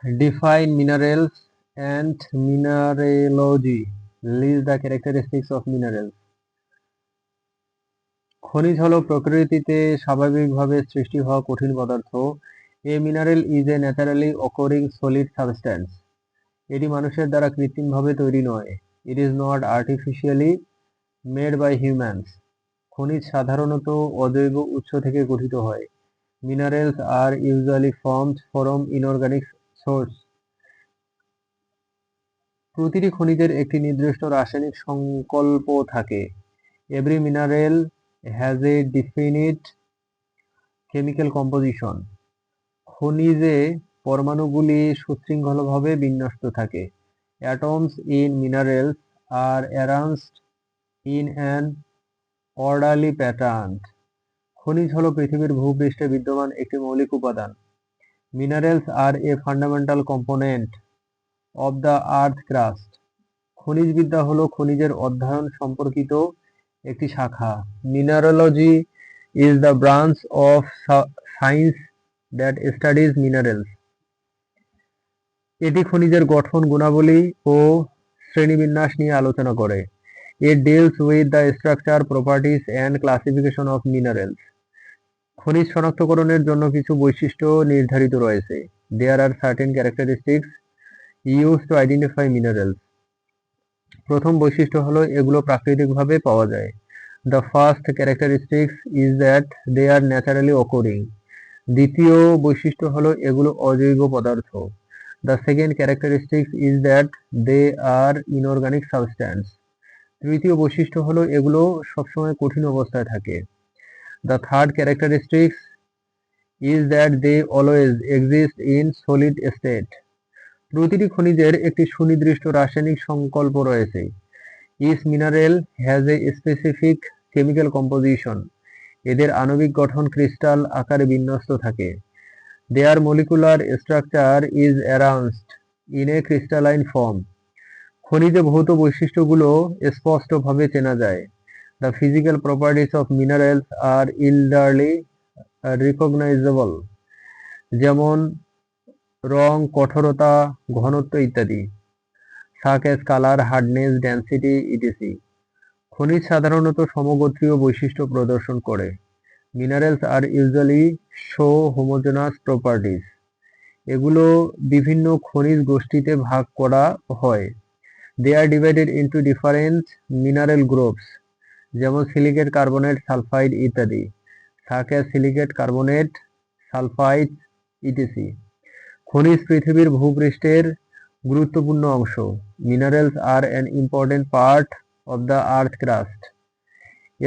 Define minerals and mineralogy. List the characteristics of minerals. খনিজ হলো প্রকৃতিতে স্বাভাবিকভাবে সৃষ্টি হওয়া কঠিন পদার্থ। A mineral is a naturally occurring solid substance. এটি মানুষের দ্বারা কৃত্রিমভাবে তৈরি নয়। It is not artificially made by humans. খনিজ সাধারণত অজৈব উৎস থেকে গঠিত হয়। Minerals are usually formed from inorganic source. প্রতিটি খনিজের একটি নির্দিষ্ট রাসায়নিক সংকল্প থাকে। Every mineral has a definite chemical composition. খনিজে পরমাণুগুলি সুশৃঙ্খলভাবে বিন্যস্ত থাকে। Atoms in minerals are arranged in an orderly pattern. খনিজ হলো পৃথিবীর ভূপৃষ্ঠে বিদ্যমান একটি মৌলিক উপাদান। Minerals are a fundamental component of the earth crust. খনিজবিদ্যা হলো খনিজের অধ্যয়ন সম্পর্কিত একটি শাখা। Mineralogy is the branch of science that studies minerals. এটি খনিজের গঠন, গুণাবলী ও শ্রেণীবিন্যাস নিয়ে আলোচনা করে। It deals with the structure, properties and classification of minerals. খনিজ শনাক্তকরণের জন্য কিছু বৈশিষ্ট্য নির্ধারিত রয়েছে। There are certain characteristics used to identify minerals. প্রথম বৈশিষ্ট্য হলো এগুলো প্রাকৃতিকভাবে পাওয়া যায়। The first characteristic is that they are naturally occurring. দ্বিতীয় বৈশিষ্ট্য হলো এগুলো অজৈব পদার্থ। The second characteristic is that they are inorganic substance. তৃতীয় বৈশিষ্ট্য হলো এগুলো সবসময় কঠিন অবস্থায় থাকে। The third characteristic is that they always exist in solid state. প্রতিটি খনিজের একটি সুনির্দিষ্ট রাসায়নিক সংকল্প রয়েছে। Each mineral has a specific chemical composition. এদের আণবিক গঠন ক্রিস্টাল আকারে বিন্যস্ত থাকে। Their molecular structure is arranged in a crystalline form. খনিজে ভৌত বৈশিষ্ট্যগুলো স্পষ্টভাবে চেনা যায়। The physical properties of minerals are easily recognizable. যেমন রং, কঠোরতা, ঘনত্ব ইত্যাদি। Such as color, hardness, density, etc. খনিজ সাধারণত সমগোত্রীয় বৈশিষ্ট্য প্রদর্শন করে। Minerals are usually show homogeneous properties. এগুলো বিভিন্ন খনিজ গোষ্ঠীতে ভাগ করা হয়। They are divided into different mineral groups, যেমন সিলিকেট, কার্বনেট, সালফাইড ইত্যাদি। Such as silicate, carbonate, sulfides, etc. খনিজ পৃথিবীর ভূপৃষ্ঠের গুরুত্বপূর্ণ অংশ। Minerals are an important part of the earth crust.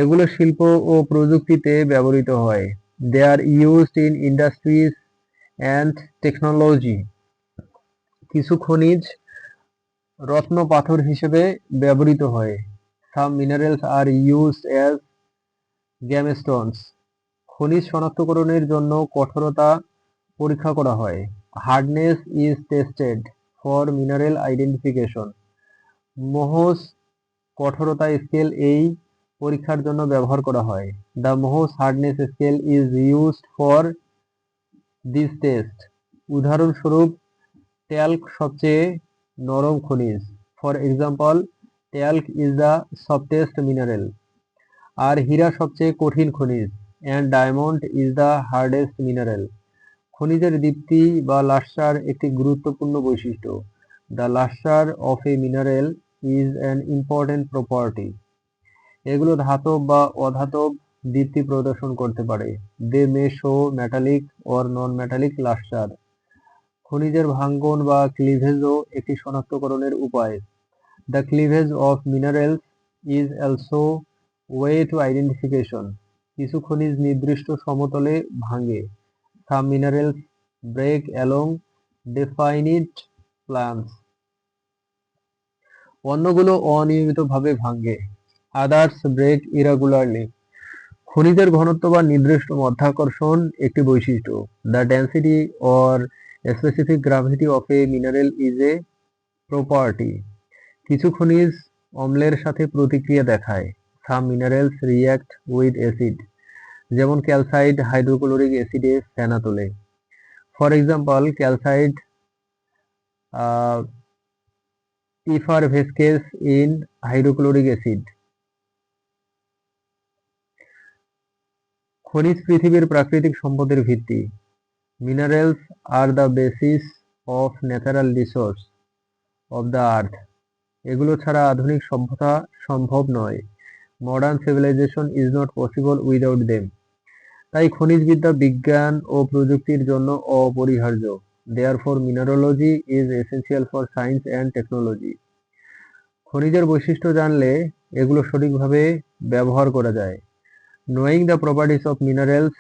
এগুলো শিল্প ও প্রযুক্তিতে ব্যবহৃত হয়। They are used in industries and technology. কিছু খনিজ রত্ন পাথর হিসেবে ব্যবহৃত হয়। Some minerals are used as gemstones. খনিজ শনাক্তকরণের জন্য কঠোরতা পরীক্ষা করা হয়। Hardness is tested for mineral identification. Moho's কঠোরতা স্কেল এই পরীক্ষার জন্য ব্যবহার করা হয়। The Mohs hardness scale is used for this test. উদাহরণস্বরূপ, ট্যাল্ক সবচেয়ে নরম খনিজ। For example, talc is the softest mineral. আর হীরা সবচেয়ে কঠিন খনিজ। And diamond is the hardest mineral. খনিজের দীপ্তি বা লাস্টার একটি গুরুত্বপূর্ণ বৈশিষ্ট্য। The luster of a mineral is an important property. এগুলো ধাতব বা অধাতব দীপ্তি প্রদর্শন করতে পারে। They may show metallic or non-metallic luster. খনিজের ভাঙ্গন বা ক্লিভেজও একটি শনাক্তকরণের উপায়। The cleavage of minerals is also way to identification. কিছু খনিজ নির্দিষ্ট সমতলে ভাঙে। Some minerals break along definite plans. অন্যগুলো অনিয়মিতভাবে ভাঙে। Others break irregularly. খনিজের ঘনত্ব বা নির্দিষ্ট মাধ্যাকর্ষণ একটি বৈশিষ্ট্য। The density or specific gravity of a mineral is a property. কিছু খনিজ অম্লের সাথে প্রতিক্রিয়া দেখায়। Some minerals react with acid. যেমন ক্যালসাইট হাইড্রোক্লোরিক অ্যাসিডে ফেনা তোলে। For example, calcite effervescence in hydrochloric acid. খনিজ পৃথিবীর প্রাকৃতিক সম্পদের ভিত্তি। Minerals are the basis of natural resource of the earth. এগুলো ছাড়া আধুনিক সভ্যতা সম্ভব নয়। Modern civilization is not possible without them. তাই খনিজবিদ্যা বিজ্ঞান ও প্রযুক্তির জন্য অপরিহার্য। Therefore, mineralogy is essential for science and technology. খনিজের বৈশিষ্ট্য জানলে এগুলো সঠিকভাবে ব্যবহার করা যায়। Knowing the properties of minerals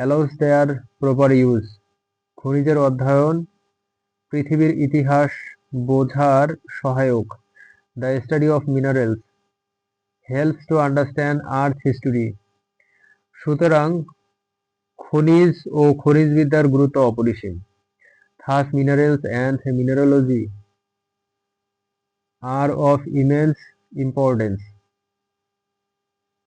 allows their proper use. খনিজের অধ্যয়ন পৃথিবীর ইতিহাস বোঝার সহায়ক। The study of minerals helps to understand Earth's history. সুতরাং খনিজ ও খনিজবিদ্যার গুরুত্ব অপরিসীম। Thus, minerals and mineralogy are of immense importance.